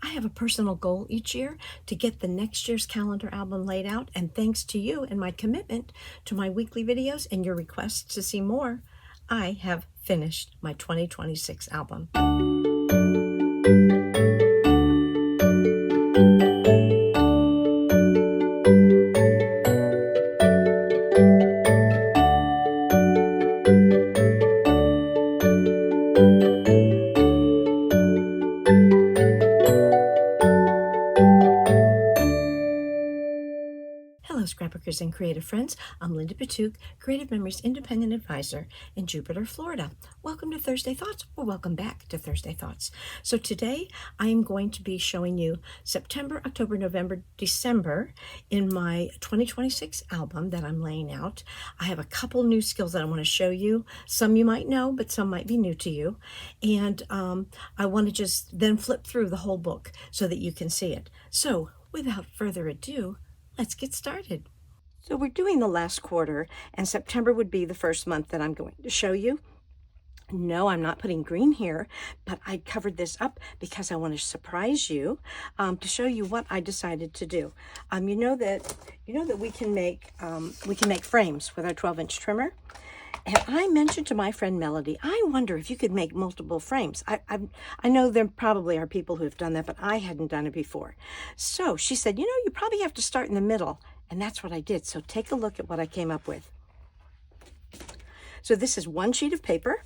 I have a personal goal each year to get the next year's calendar album laid out, and thanks to you and my commitment to my weekly videos and your requests to see more, I have finished my 2026 album. Hello, scrapbookers and creative friends. I'm Linda Petuch, Creative Memories Independent Advisor in Jupiter, Florida. Welcome to Thursday Thoughts, or welcome back to Thursday Thoughts. So today I am going to be showing you September, October, November, December in my 2026 album that I'm laying out. I have a couple new skills that I want to show you. Some you might know, but some might be new to you. And I want to just then flip through the whole book so that you can see it. So without further ado, let's get started. So we're doing the last quarter, and September would be the first month that I'm going to show you. No, I'm not putting green here, but I covered this up because I want to surprise you to show you what I decided to do. You know that we can make frames with our 12-inch trimmer. And I mentioned to my friend Melody, I wonder if you could make multiple frames. I know there probably are people who have done that, but I hadn't done it before. So she said, you probably have to start in the middle. And that's what I did. So take a look at what I came up with. So this is one sheet of paper,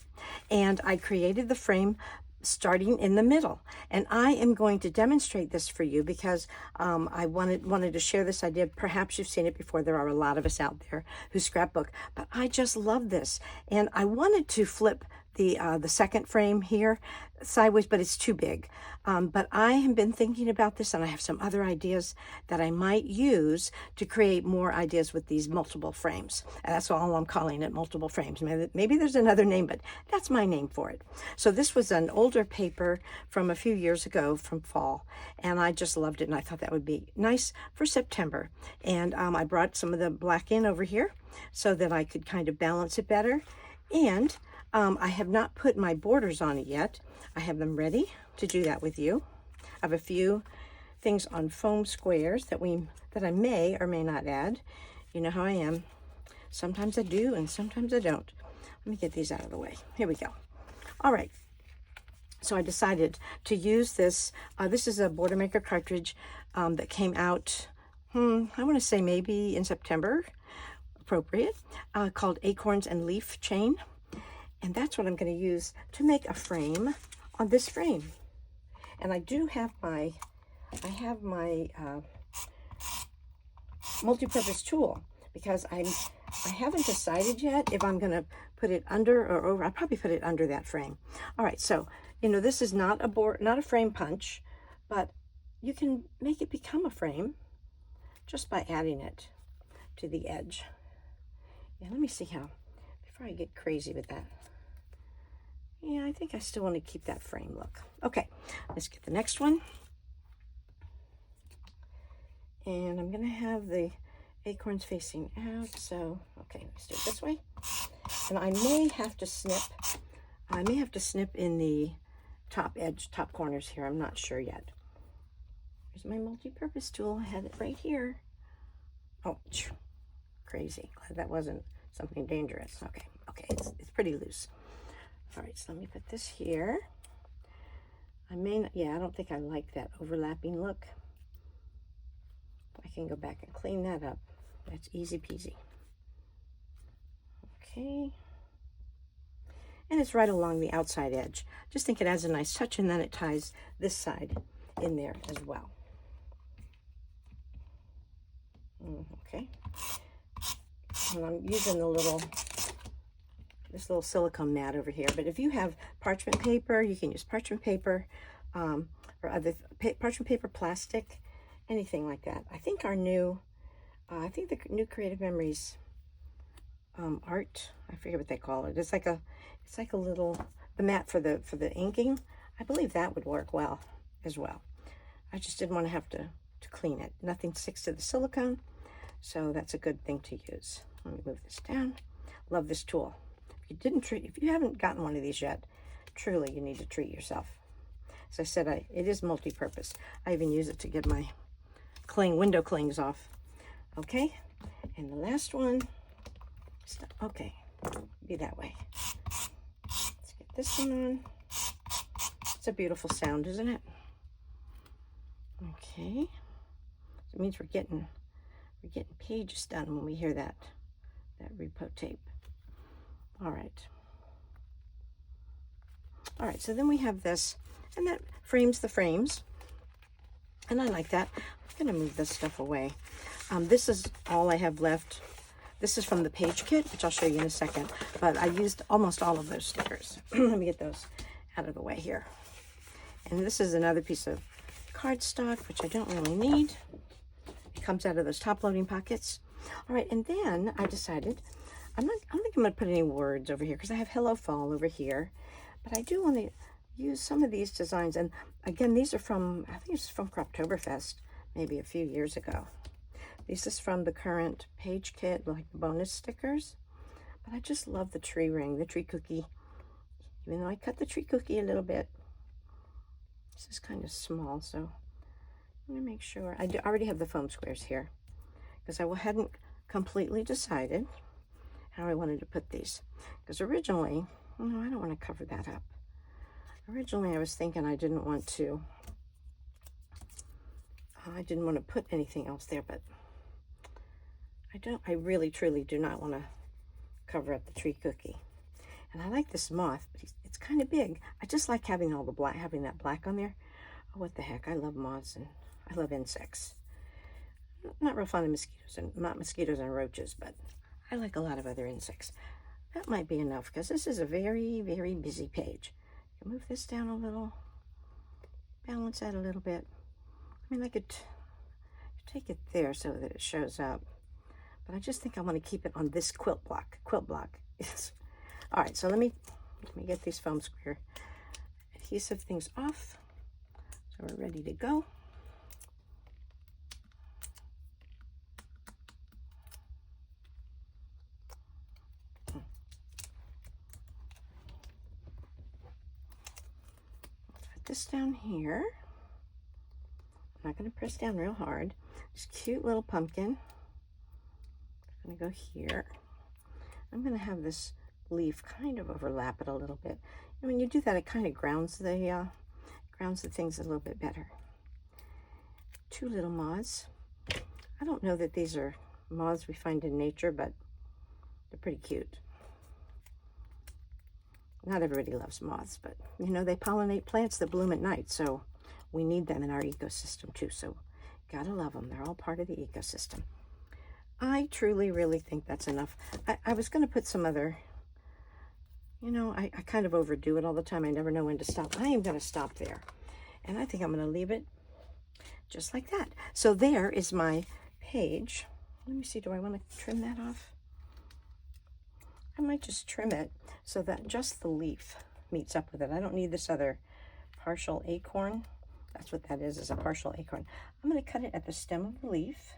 and I created the frame starting in the middle. And I am going to demonstrate this for you because I wanted to share this idea. Perhaps you've seen it before. There are a lot of us out there who scrapbook, but I just love this. And I wanted to flip the second frame here sideways, but it's too big. But I have been thinking about this, and I have some other ideas that I might use to create more ideas with these multiple frames. And that's all I'm calling it, multiple frames. Maybe there's another name, but that's my name for it. So this was an older paper from a few years ago from fall, and I just loved it, and I thought that would be nice for September. And I brought some of the black in over here so that I could kind of balance it better. And I have not put my borders on it yet. I have them ready to do that with you. I have a few things on foam squares that I may or may not add. You know how I am. Sometimes I do and sometimes I don't. Let me get these out of the way. Here we go. All right. So I decided to use this. This is a Border Maker cartridge that came out, I want to say maybe in September, appropriate, called Acorns and Leaf Chain. And that's what I'm going to use to make a frame on this frame. And I do have my, multi-purpose tool because I haven't decided yet if I'm going to put it under or over. I'll probably put it under that frame. All right, so this is not a frame punch, but you can make it become a frame just by adding it to the edge. Yeah, let me see how, before I get crazy with that. Yeah, I think I still want to keep that frame look. Okay, let's get the next one. And I'm going to have the acorns facing out. So, okay, let's do it this way. And I may have to snip in the top corners here. I'm not sure yet. Here's my multi-purpose tool. I had it right here. Oh, crazy. Glad that wasn't something dangerous. Okay, it's pretty loose. All right, so let me put this here. I don't think I like that overlapping look. I can go back and clean that up. That's easy peasy. Okay. And it's right along the outside edge. Just think it adds a nice touch, and then it ties this side in there as well. Okay. And I'm using this little silicone mat over here, but if you have parchment paper, you can use parchment paper or other parchment paper, plastic, anything like that. I think the new Creative Memories art, I forget what they call it. It's like a little, the mat for the inking. I believe that would work well as well. I just didn't want to have to clean it. Nothing sticks to the silicone, so that's a good thing to use. Let me move this down. Love this tool. If you haven't gotten one of these yet, truly you need to treat yourself. As I said, it is multi-purpose. I even use it to get my window clings off. Okay, and the last one, okay, be that way. Let's get this one on. It's a beautiful sound, isn't it? Okay, it means we're getting pages done when we hear that repo tape. All right, so then we have this, and that frames the frames, and I like that. I'm gonna move this stuff away. This is all I have left. This is from the page kit, which I'll show you in a second, but I used almost all of those stickers. Let me get those out of the way here. And this is another piece of cardstock, which I don't really need. It comes out of those top loading pockets. All right, and then I decided, I don't think I'm gonna put any words over here because I have Hello Fall over here, but I do want to use some of these designs. And again, these are from, I think it's from Croptoberfest, maybe a few years ago. This is from the current page kit, like the bonus stickers. But I just love the tree ring, the tree cookie. Even though I cut the tree cookie a little bit. This is kind of small, so I'm gonna make sure. I already have the foam squares here because I hadn't completely decided how I wanted to put these. Because originally, no, I don't want to cover that up. Originally, I was thinking I didn't want to put anything else there, but I really truly do not want to cover up the tree cookie. And I like this moth, but it's kind of big. I just like having all the black, having that black on there. Oh, what the heck, I love moths and I love insects. Not real fond of mosquitoes, and not mosquitoes and roaches, but I like a lot of other insects. That might be enough because this is a very, very busy page. Move this down a little, balance that a little bit. I mean, I could take it there so that it shows up, but I just think I want to keep it on this quilt block. Yes. All right, so let me get these foam square adhesive things off. So we're ready to go. Put this down here. I'm not going to press down real hard. This cute little pumpkin. I'm going to go here. I'm going to have this leaf kind of overlap it a little bit. And when you do that, it kind of grounds the things a little bit better. Two little moths. I don't know that these are moths we find in nature, but they're pretty cute. Not everybody loves moths, but you know, they pollinate plants that bloom at night, so we need them in our ecosystem too. So gotta love them. They're all part of the ecosystem. I truly, really think that's enough. I was going to put some other, you know, I kind of overdo it all the time. I never know when to stop. I am going to stop there. And I think I'm going to leave it just like that. So there is my page. Let me see, do I want to trim that off? I might just trim it so that just the leaf meets up with it. I don't need this other partial acorn. That's what that is a partial acorn. I'm going to cut it at the stem of the leaf.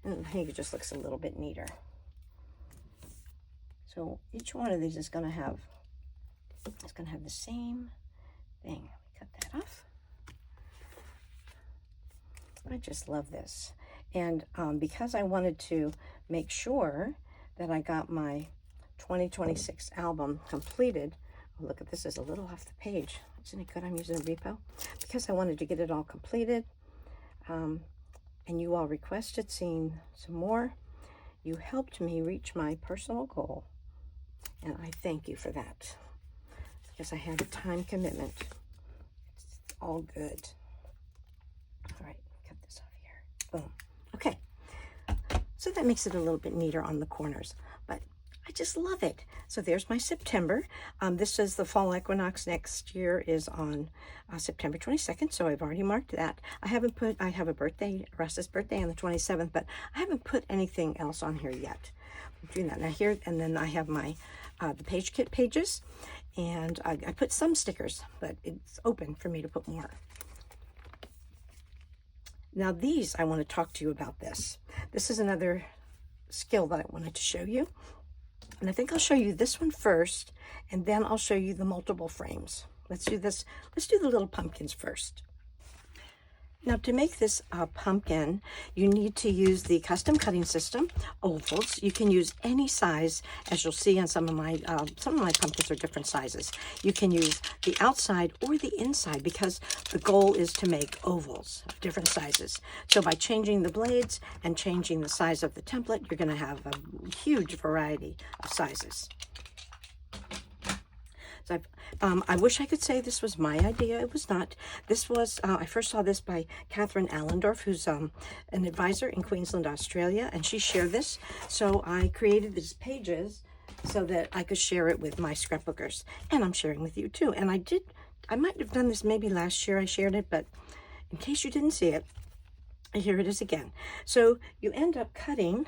And I think it just looks a little bit neater. So each one of these is going to have the same thing. Cut that off. I just love this. And because I wanted to make sure that I got my 2026 album completed, oh, look at this, is a little off the page. Isn't it good I'm using a repo? Because I wanted to get it all completed. And you all requested seeing some more. You helped me reach my personal goal. And I thank you for that. Because I had a time commitment. It's all good. All right, cut this off here. Boom. Okay. So that makes it a little bit neater on the corners. But I just love it. So there's my September. This is the fall equinox next year is on September 22nd. So I've already marked that. I have a birthday, Russ's birthday on the 27th, but I haven't put anything else on here yet. I'm doing that now here. And then I have my, the page kit pages, and I put some stickers, but it's open for me to put more. Now these, I want to talk to you about this. This is another skill that I wanted to show you. And I think I'll show you this one first, and then I'll show you the multiple frames, let's do this. Let's do the little pumpkins first. Now to make this pumpkin, you need to use the custom cutting system, ovals. You can use any size, as you'll see on some of my pumpkins are different sizes. You can use the outside or the inside because the goal is to make ovals of different sizes. So by changing the blades and changing the size of the template, you're going to have a huge variety of sizes. So I wish I could say this was my idea. It was not. This was, I first saw this by Catherine Allendorf, who's an advisor in Queensland, Australia, and she shared this. So I created these pages so that I could share it with my scrapbookers, and I'm sharing with you too. And I might have done this maybe last year I shared it, but in case you didn't see it, here it is again. So you end up cutting,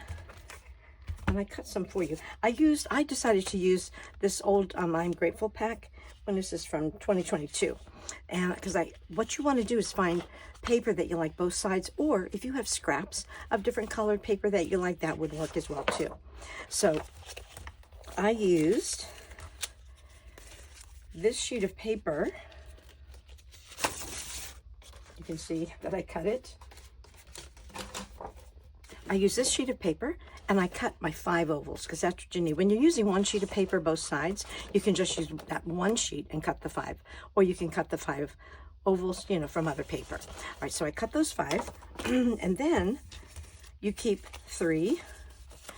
and I cut some for you. I decided to use this old I'm Grateful pack. When this is from 2022. And because what you want to do is find paper that you like both sides, or if you have scraps of different colored paper that you like, that would work as well too. So I used this sheet of paper. You can see that I cut it. I use this sheet of paper and I cut my 5 ovals because that's what you need. When you're using one sheet of paper both sides, you can just use that one sheet and cut the 5, or you can cut the 5 ovals, you know, from other paper. All right, so I cut those 5 and then you keep 3.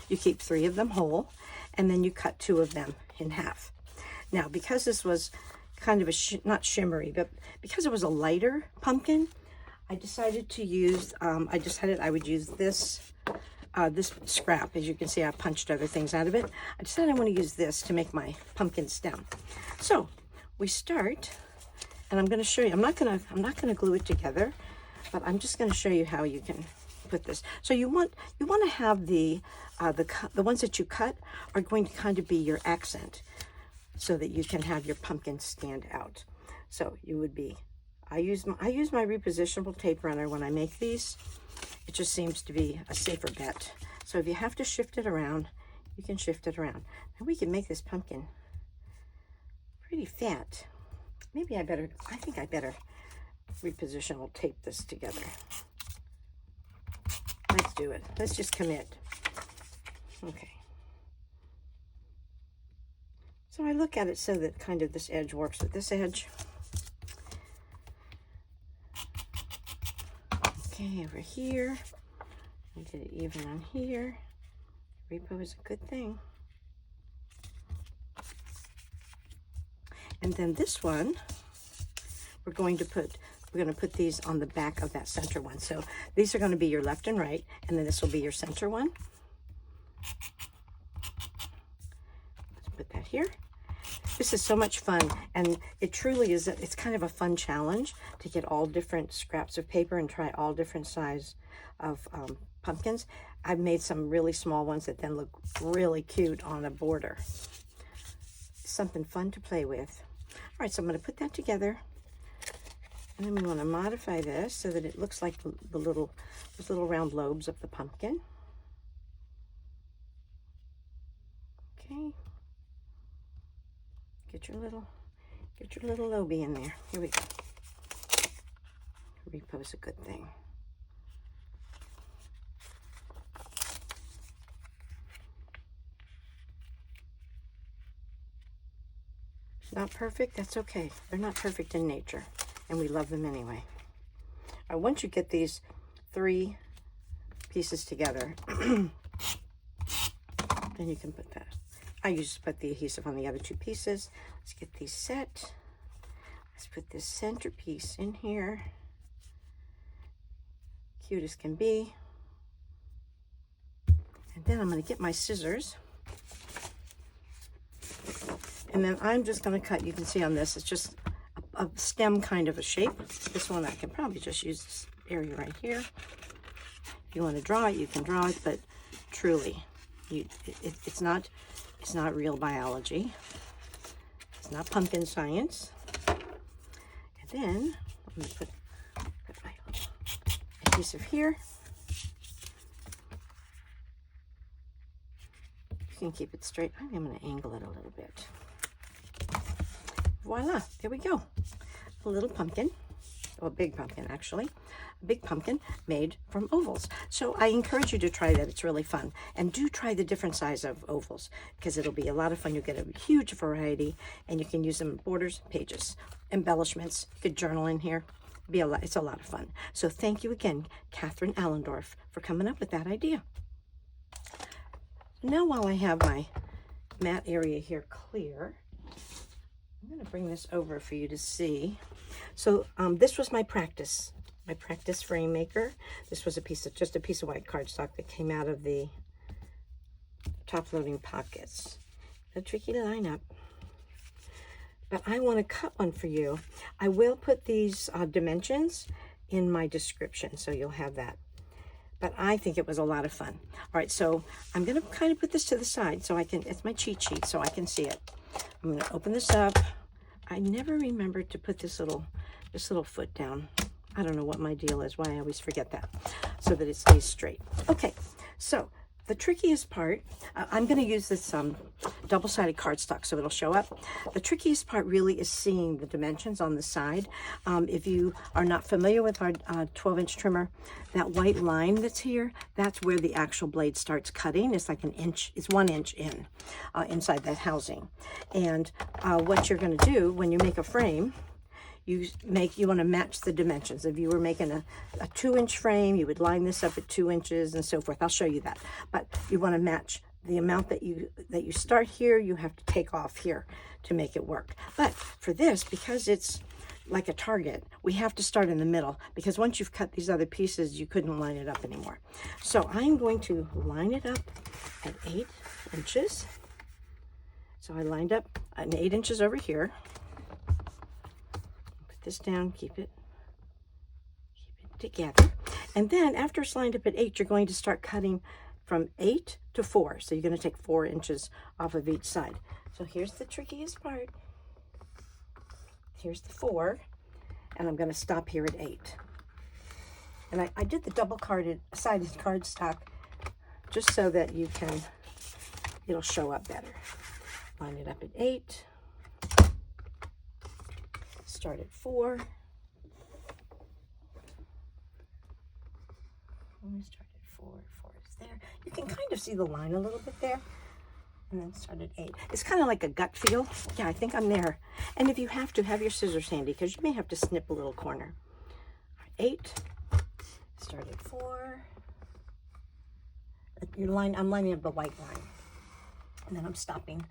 You keep 3 of them whole, and then you cut 2 of them in half. Now, because this was kind of not shimmery, but because it was a lighter pumpkin, I decided to use, I would use this scrap. As you can see, I punched other things out of it. I decided I want to use this to make my pumpkin stem. So we start, and I'm going to show you. I'm not going to glue it together, but I'm just going to show you how you can put this. So you want to have the ones that you cut are going to kind of be your accent, so that you can have your pumpkin stand out. So you would be. I use my repositionable tape runner when I make these. It just seems to be a safer bet. So if you have to shift it around, you can shift it around. And we can make this pumpkin pretty fat. Maybe I think I better repositional tape this together. Let's do it. Let's just commit. Okay. So I look at it so that kind of this edge works with this edge. Okay, over here, I did it even on here. Repo is a good thing. And then this one, we're going to put these on the back of that center one. So these are going to be your left and right, and then this will be your center one. Let's put that here. This is so much fun, and it truly is. It's kind of a fun challenge to get all different scraps of paper and try all different size of pumpkins. I've made some really small ones that then look really cute on a border. Something fun to play with. All right, so I'm going to put that together, and then we want to modify this so that it looks like those little round lobes of the pumpkin. Okay. Get your little lobie in there. Here we go. Repo is a good thing. Not perfect, that's okay. They're not perfect in nature, and we love them anyway. Once you get these 3 pieces together, then you can put that. I usually put the adhesive on the other 2 pieces. Let's get these set. Let's put this center piece in here. Cute as can be. And then I'm going to get my scissors. And then I'm just going to cut, you can see on this, it's just a stem kind of a shape. This one I can probably just use this area right here. If you want to draw it, you can draw it, but truly, it's not real biology. It's not pumpkin science. And then I'm going to put my adhesive here. You can keep it straight. I'm going to angle it a little bit. voila, there we go. A little pumpkin, or a big pumpkin actually, a big pumpkin made from ovals. So I encourage you to try that. It's really fun. And do try the different size of ovals, because it'll be a lot of fun. You'll get a huge variety, and you can use them in borders, pages, embellishments. You could journal in here. It's a lot of fun. So thank you again, Catherine Allendorf, for coming up with that idea. Now, while I have my mat area here clear, I'm going to bring this over for you to see. So this was my practice frame maker. This was just a piece of white cardstock that came out of the top loading pockets. A tricky lineup, but I want to cut one for you. I will put these dimensions in my description, so you'll have that. But I think it was a lot of fun. All right, so I'm going to kind of put this to the side so I can, it's my cheat sheet, so I can see it. I'm going to open this up. I never remembered to put this little foot down. I don't know what my deal is, why I always forget that, so that it stays straight. Okay, so the trickiest part, I'm going to use this double-sided cardstock so it'll show up. The trickiest part really is seeing the dimensions on the side. If you are not familiar with our 12-inch trimmer, that white line that's here, that's where the actual blade starts cutting. It's like an inch, it's 1 inch in, inside that housing. And what you're going to do when you make a frame, you want to match the dimensions. If you were making a 2-inch frame, you would line this up at 2 inches and so forth. I'll show you that. But you want to match the amount that you start here, you have to take off here to make it work. But for this, because it's like a target, we have to start in the middle, because once you've cut these other pieces, you couldn't line it up anymore. So I'm going to line it up at 8 inches. So I lined up an 8 inches over here. This down, keep it together. And then after it's lined up at 8, you're going to start cutting from 8 to 4. So you're going to take 4 inches off of each side. So here's the trickiest part. Here's the 4, and I'm going to stop here at 8. And I did the double-sided cardstock just so that it'll show up better. Line it up at 8. Start at 4. We start at 4. 4 is there. You can kind of see the line a little bit there. And then start at 8. It's kind of like a gut feel. Yeah, I think I'm there. And if you have to, have your scissors handy, because you may have to snip a little corner. 8. Start at 4. I'm lining up the white line. And then I'm stopping,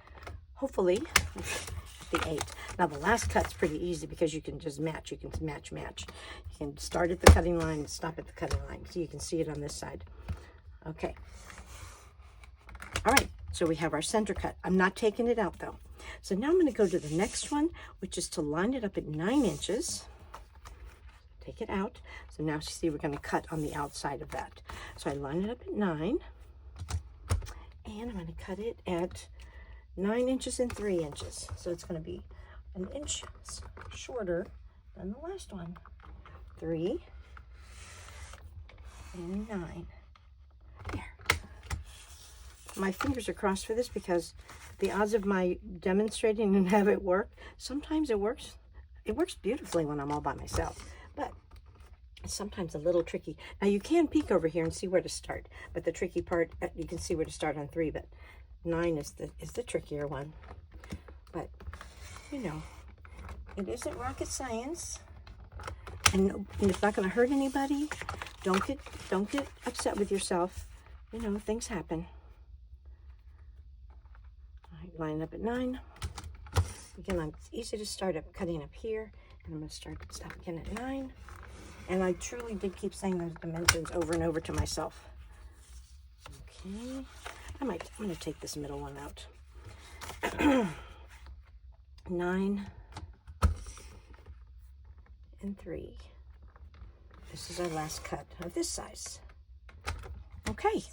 hopefully, the 8. Now the last cut's pretty easy because you can just match. You can match. You can start at the cutting line and stop at the cutting line. So you can see it on this side. Okay. All right. So we have our center cut. I'm not taking it out though. So now I'm going to go to the next one, which is to line it up at 9 inches. Take it out. So now you see we're going to cut on the outside of that. So I line it up at 9. And I'm going to cut it at 9 inches and 3 inches. So it's going to be an inch shorter than the last one. 3 and 9. There. My fingers are crossed for this because the odds of my demonstrating and have it work, sometimes it works. It works beautifully when I'm all by myself, but it's sometimes a little tricky. Now you can peek over here and see where to start, but the tricky part, you can see where to start on 3, but 9 is the trickier one. But you know, it isn't rocket science, and it's not going to hurt anybody. Don't get upset with yourself. You know, things happen. All right, line up at 9. Again, it's easy to start up cutting up here, and I'm going to stop again at 9. And I truly did keep saying those dimensions over and over to myself. Okay. I'm going to take this middle one out. 9 and 3. This is our last cut of this size. Okay.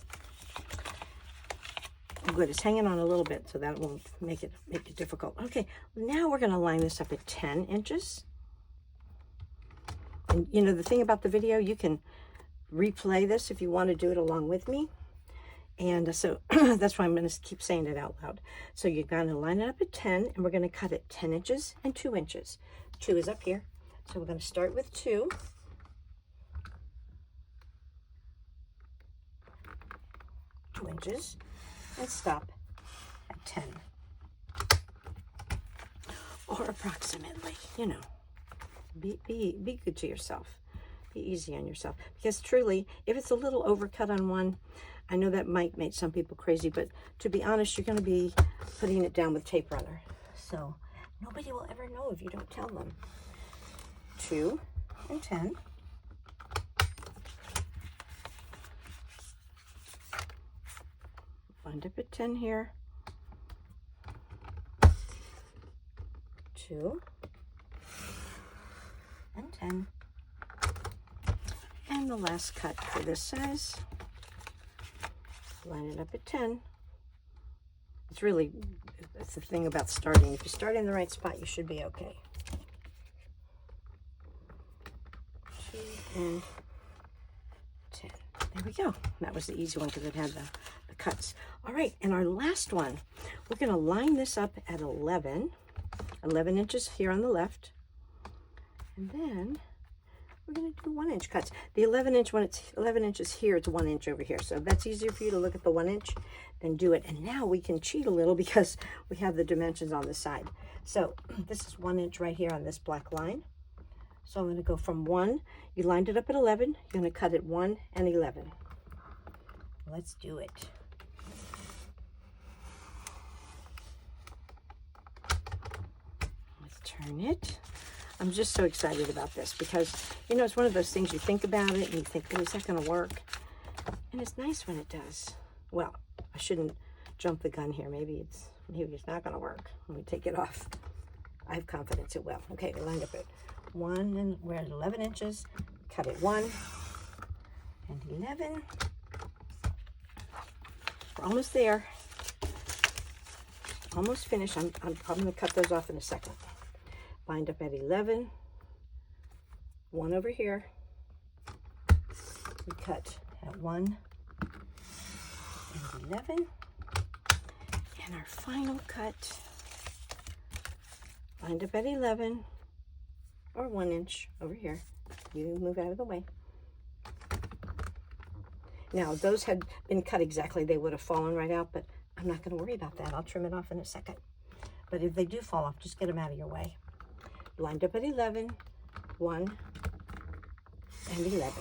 Good, it's hanging on a little bit, so that won't make it difficult. Okay, now we're going to line this up at 10 inches. And you know, the thing about the video, you can replay this if you want to do it along with me. And so that's why I'm going to keep saying it out loud. So you're going to line it up at 10, and we're going to cut it 10 inches and 2 inches. 2 is up here. So we're going to start with 2. 2 inches, and stop at 10. Or approximately, you know. Be good to yourself. Be easy on yourself. Because truly, if it's a little overcut on one, I know that might make some people crazy, but to be honest, you're going to be putting it down with tape runner. So nobody will ever know if you don't tell them. 2 and 10. Wind up at 10 here. 2 and 10. And the last cut for this size. Line it up at 10. That's the thing about starting. If you start in the right spot, you should be okay. 2 and 10. There we go. That was the easy one because it had the cuts. All right, and our last one, we're going to line this up at 11 inches here on the left, and then we're going to do 1 inch cuts. The 11 inch, when it's 11 inches here, it's 1 inch over here. So if that's easier for you to look at the 1 inch, then do it. And now we can cheat a little because we have the dimensions on the side. So this is 1 inch right here on this black line. So I'm going to go from 1. You lined it up at 11. You're going to cut at 1 and 11. Let's do it. Let's turn it. I'm just so excited about this because, you know, it's one of those things you think about it and you think, oh, is that going to work? And it's nice when it does. Well, I shouldn't jump the gun here. Maybe it's not going to work. Let me take it off. I have confidence it will. Okay, we lined up at 1 and we're at 11 inches. Cut it 1 and 11. We're almost there. Almost finished. I'm going to cut those off in a second. Bind up at 11. 1 over here. We cut at 1 and 11. And our final cut, bind up at 11 or 1 inch over here. You move out of the way. Now, those had been cut exactly. They would have fallen right out, but I'm not going to worry about that. I'll trim it off in a second. But if they do fall off, just get them out of your way. Lined up at 11, 1, and 11.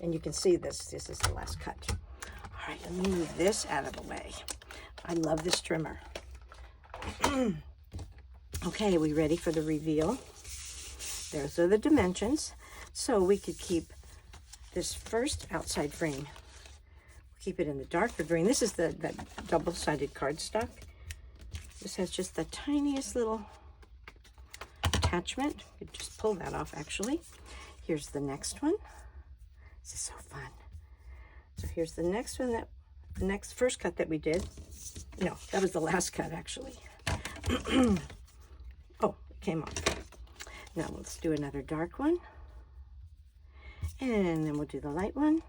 And you can see this is the last cut. All right, let me move this out of the way. I love this trimmer. Okay, are we ready for the reveal? Those are the dimensions. So we could keep this first outside frame. Keep it in the darker green. This is that double-sided cardstock. This has just the tiniest little attachment. You could just pull that off, actually. Here's the next one. This is so fun. So here's the next one, the first cut that we did. No, that was the last cut, actually. Oh, it came off. Now let's do another dark one. And then we'll do the light one.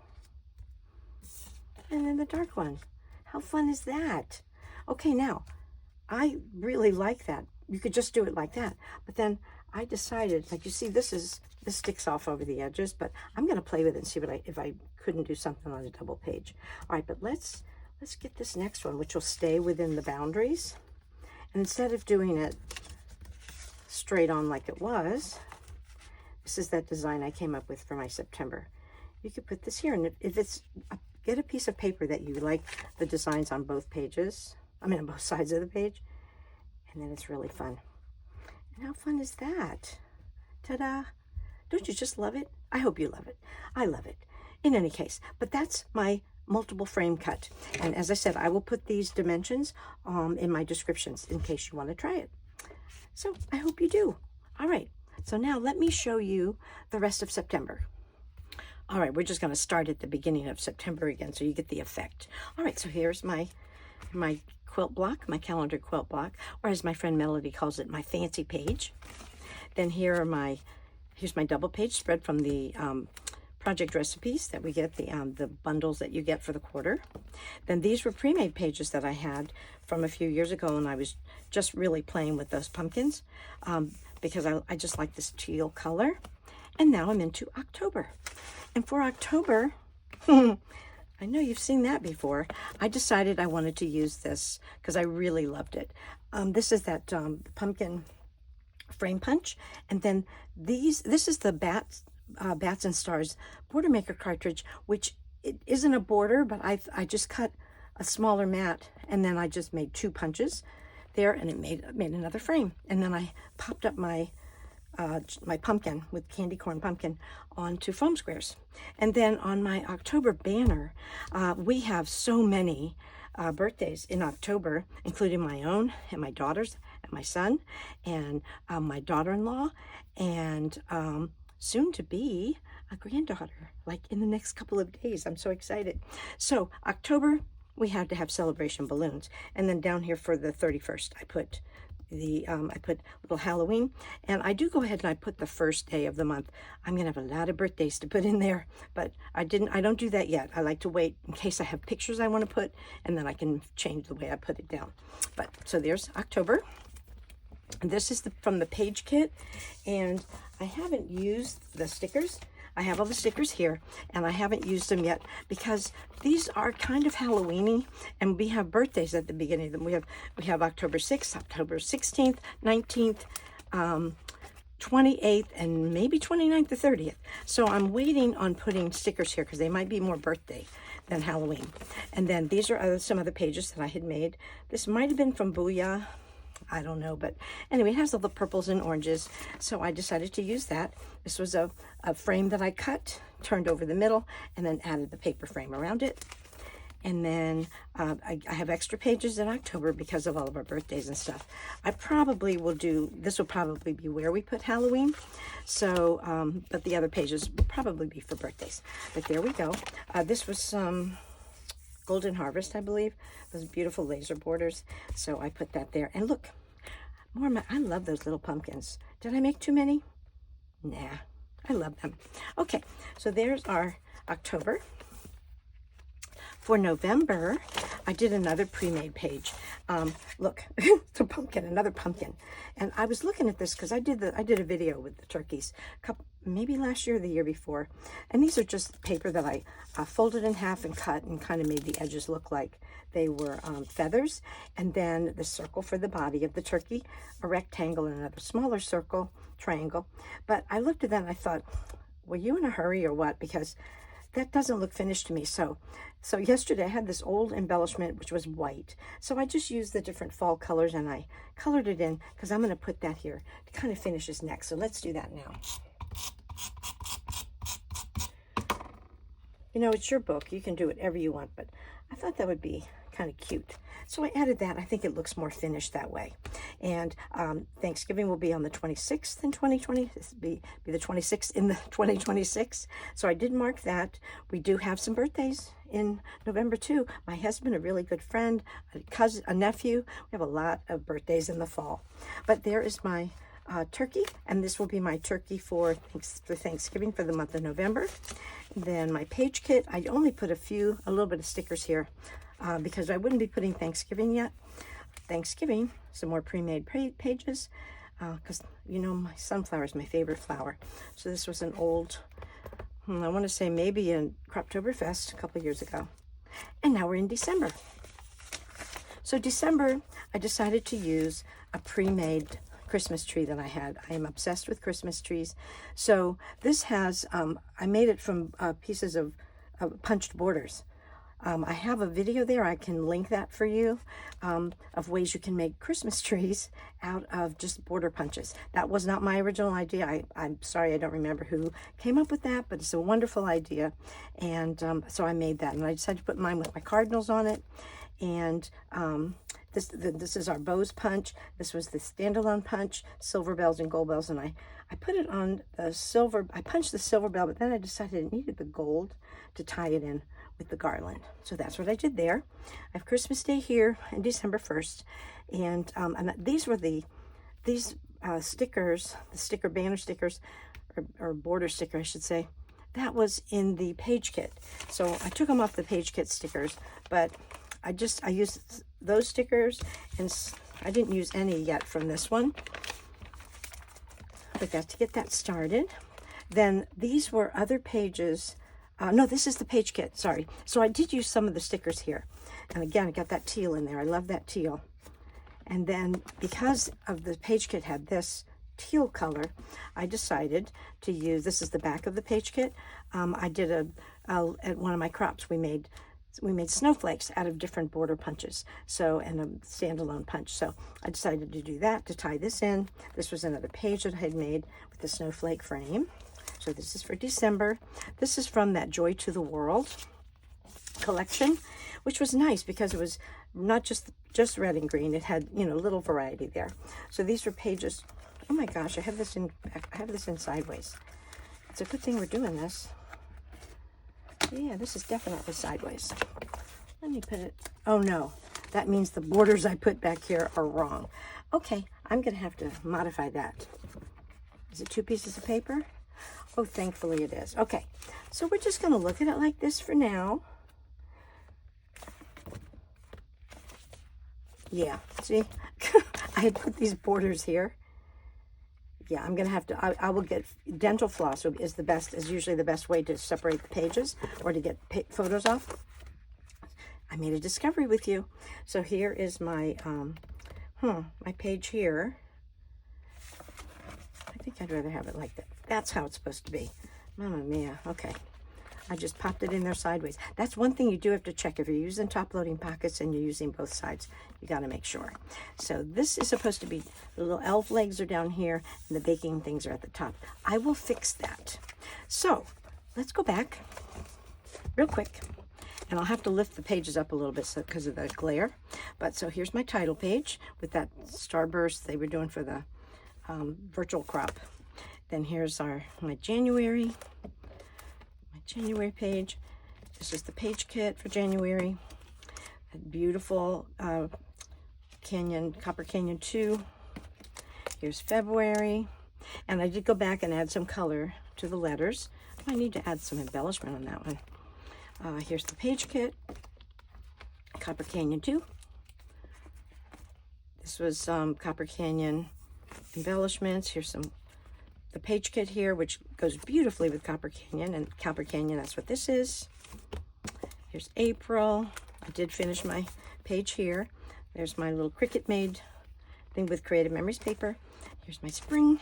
And then the dark one. How fun is that? Okay, now, I really like that. You could just do it like that. But then I decided, like you see, this sticks off over the edges, but I'm going to play with it and see if I couldn't do something on a double page. All right, but let's get this next one, which will stay within the boundaries. And instead of doing it straight on like it was, this is that design I came up with for my September. You could put this here, and if it's, get a piece of paper that you like the designs on both pages, on both sides of the page, and then it's really fun. And how fun is that? Ta-da! Don't you just love it? I hope you love it. I love it. In any case, but that's my multiple frame cut. And as I said, I will put these dimensions in my descriptions in case you want to try it. So I hope you do. All right. So now let me show you the rest of September. All right, we're just going to start at the beginning of September again so you get the effect. All right, so here's my quilt block, my calendar quilt block, or as my friend Melody calls it, my fancy page. Then here's my double page spread from the project recipes that we get, the bundles that you get for the quarter. Then these were pre-made pages that I had from a few years ago, and I was just really playing with those pumpkins because I just like this teal color. And now I'm into October. And for October, I know you've seen that before. I decided I wanted to use this because I really loved it. This is that pumpkin frame punch, and then this is the Bats and Stars border maker cartridge, which it isn't a border, but I just cut a smaller mat, and then I just made 2 punches there, and it made another frame. And then I popped up my pumpkin with candy corn pumpkin onto foam squares. And then on my October banner, we have so many birthdays in October, including my own and my daughter's and my son and my daughter-in-law and soon to be a granddaughter, like in the next couple of days. I'm so excited. So October, we had to have celebration balloons. And then down here for the 31st, I put little Halloween, and I do go ahead and I put the first day of the month. I'm gonna have a lot of birthdays to put in there, but I don't do that yet. I like to wait in case I have pictures I want to put, and then I can change the way I put it down. But so there's October, and this is from the page kit, and I haven't used the stickers. I have all the stickers here, and I haven't used them yet because these are kind of Halloween-y, and we have birthdays at the beginning of them. We have October 6th, October 16th, 19th, 28th, and maybe 29th or 30th. So I'm waiting on putting stickers here because they might be more birthday than Halloween. And then these are some other pages that I had made. This might have been from Booyah. I don't know, but anyway, it has all the purples and oranges, so I decided to use that. This was a frame that I cut, turned over the middle, and then added the paper frame around it. And then I have extra pages in October because of all of our birthdays and stuff. I probably will this will probably be where we put Halloween, so, but the other pages will probably be for birthdays. But there we go. This was some Golden Harvest, I believe. Those beautiful laser borders. So I put that there. And look, I love those little pumpkins. Did I make too many? Nah, I love them. Okay, so there's our October. For November, I did another pre-made page. Look, it's a pumpkin, another pumpkin. And I was looking at this because I did a video with the turkeys, maybe last year or the year before. And these are just paper that I folded in half and cut and kind of made the edges look like they were feathers. And then the circle for the body of the turkey, a rectangle, and another smaller circle, triangle. But I looked at that and I thought, were you in a hurry or what? Because that doesn't look finished to me. So yesterday I had this old embellishment, which was white. So I just used the different fall colors and I colored it in because I'm going to put that here to kind of finish his neck. So let's do that now. You know, it's your book. You can do whatever you want, but I thought that would be kind of cute. So I added that. I think it looks more finished that way. And Thanksgiving will be on the 26th in 2020. This will be the 26th in the 2026. So I did mark that. We do have some birthdays in November too. My husband, a really good friend, a cousin, a nephew. We have a lot of birthdays in the fall. But there is my turkey, and this will be my turkey for Thanksgiving for the month of November. Then my page kit, I only put a little bit of stickers here because I wouldn't be putting Thanksgiving yet. Thanksgiving, some more pre-made pages because you know my sunflower is my favorite flower. So this was an old, I want to say maybe in Croptoberfest a couple of years ago. And now we're in December. So December, I decided to use a pre-made Christmas tree that I had. I am obsessed with Christmas trees. So this has, I made it from pieces of punched borders. I have a video there. I can link that for you of ways you can make Christmas trees out of just border punches. That was not my original idea. I'm sorry, I don't remember who came up with that, but it's a wonderful idea. And so I made that, and I decided to put mine with my cardinals on it. And this is our bows punch. This was the standalone punch, silver bells and gold bells, and I put it on the silver. I punched the silver bell, but then I decided it needed the gold to tie it in with the garland. So that's what I did there. I have Christmas Day here on December 1st, and these were these stickers, the banner stickers, or border sticker, I should say. that was in the page kit. So I took them off the page kit stickers, but I used those stickers, and I didn't use any yet from this one. But that's to get that started. Then these were other pages. No, this is the page kit, sorry. So I did use some of the stickers here. And again, I got that teal in there. I love that teal. And then because of the page kit had this teal color, I decided to use, this is the back of the page kit. I did at one of my crops, we made snowflakes out of different border punches, so, and a standalone punch. So I decided to do that, to tie this in. This was another page that I had made with the snowflake frame. So this is for December. This is from that Joy to the World collection, which was nice because it was not just red and green. It had, you know, a little variety there. So these were pages. Oh my gosh, I have this in sideways. It's a good thing we're doing this. Yeah, this is definitely sideways. Let me put it. Oh no, that means the borders I put back here are wrong. Okay, I'm gonna have to modify that. Is it 2 pieces of paper? Oh, thankfully it is. Okay, so we're just gonna look at it like this for now. Yeah, see, I had put these borders here. Yeah, I'm gonna have to, I will get, dental floss is usually the best way to separate the pages or to get photos off. I made a discovery with you. So here is my, my page here. I think I'd rather have it like that. That's how it's supposed to be. Mamma mia. Okay. I just popped it in there sideways. That's one thing you do have to check. If you're using top loading pockets and you're using both sides, you got to make sure. So this is supposed to be, the little elf legs are down here and the baking things are at the top. I will fix that. So let's go back real quick, and I'll have to lift the pages up a little bit because of the glare. But so here's my title page with that starburst they were doing for the virtual crop. Then here's my January page. This is the page kit for January. A beautiful Copper Canyon 2. Here's February. And I did go back and add some color to the letters. I need to add some embellishment on that one. Here's the page kit. Copper Canyon 2. This was Copper Canyon embellishments. Here's the page kit here, which goes beautifully with Copper Canyon, and Copper Canyon, that's what this is. Here's April. I did finish my page here. There's my little Cricut made thing with Creative Memories paper. Here's my spring,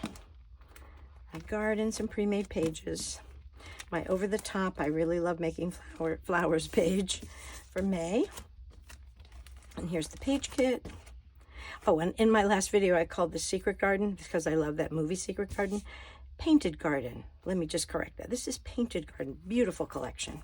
my garden, some pre-made pages. My over the top, I really love making flowers page for May. And here's the page kit. Oh, and in my last video, I called this Secret Garden because I love that movie Secret Garden. Painted Garden. Let me just correct that. This is Painted Garden. Beautiful collection.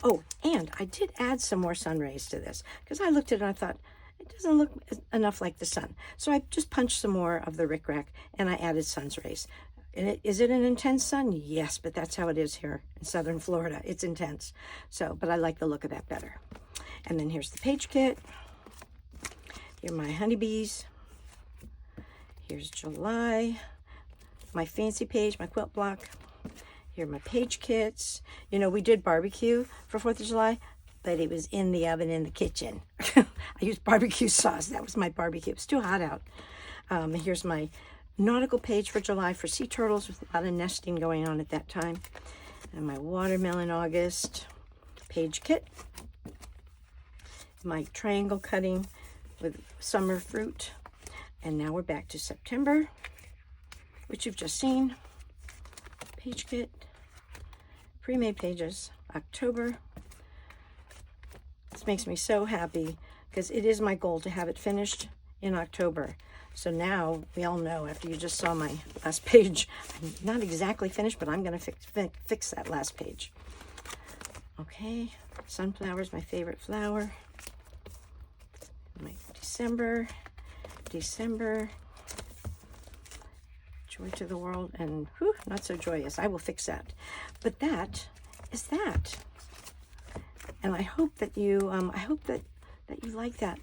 Oh, and I did add some more sun rays to this because I looked at it and I thought, it doesn't look enough like the sun. So I just punched some more of the rickrack and I added sun's rays. And is it an intense sun? Yes, but that's how it is here in southern Florida. It's intense. So, but I like the look of that better. And then here's the page kit. Here are my honeybees. Here's July. My fancy page, my quilt block. Here are my page kits. You know, we did barbecue for 4th of July, but it was in the oven in the kitchen. I used barbecue sauce. That was my barbecue. It was too hot out. Here's my nautical page for July for sea turtles with a lot of nesting going on at that time. And my watermelon August page kit. My triangle cutting with summer fruit. And now we're back to September, which you've just seen. Page kit, pre-made pages, October. This makes me so happy because it is my goal to have it finished in October. So now we all know, after you just saw my last page, I'm not exactly finished, but I'm going to fix that last page. Okay, sunflower's my favorite flower. My December, Joy to the World, and whew, not so joyous. I will fix that. But that is that. And I hope that you, that you like that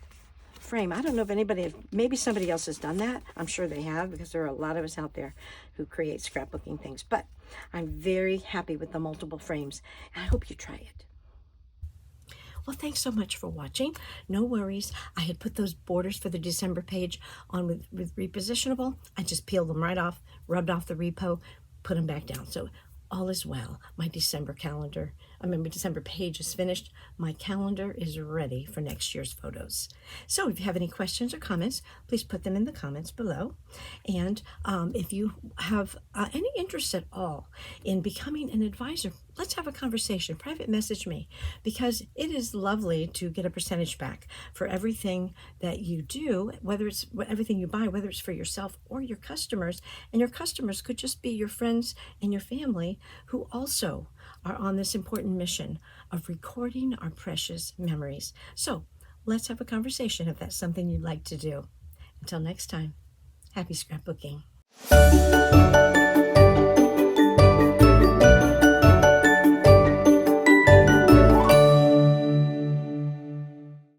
frame. I don't know if anybody, maybe somebody else has done that. I'm sure they have because there are a lot of us out there who create scrapbooking things. But I'm very happy with the multiple frames, and I hope you try it. Well, thanks so much for watching. No worries. I had put those borders for the December page on with repositionable. I just peeled them right off, rubbed off the repo, put them back down. So all is well. My December page is finished. My calendar is ready for next year's photos. So if you have any questions or comments, please put them in the comments below. And if you have any interest at all in becoming an advisor, let's have a conversation. Private message me, because it is lovely to get a percentage back for everything that you do, whether it's everything you buy, whether it's for yourself or your customers. And your customers could just be your friends and your family who also are on this important mission of recording our precious memories. So let's have a conversation if that's something you'd like to do. Until next time, happy scrapbooking.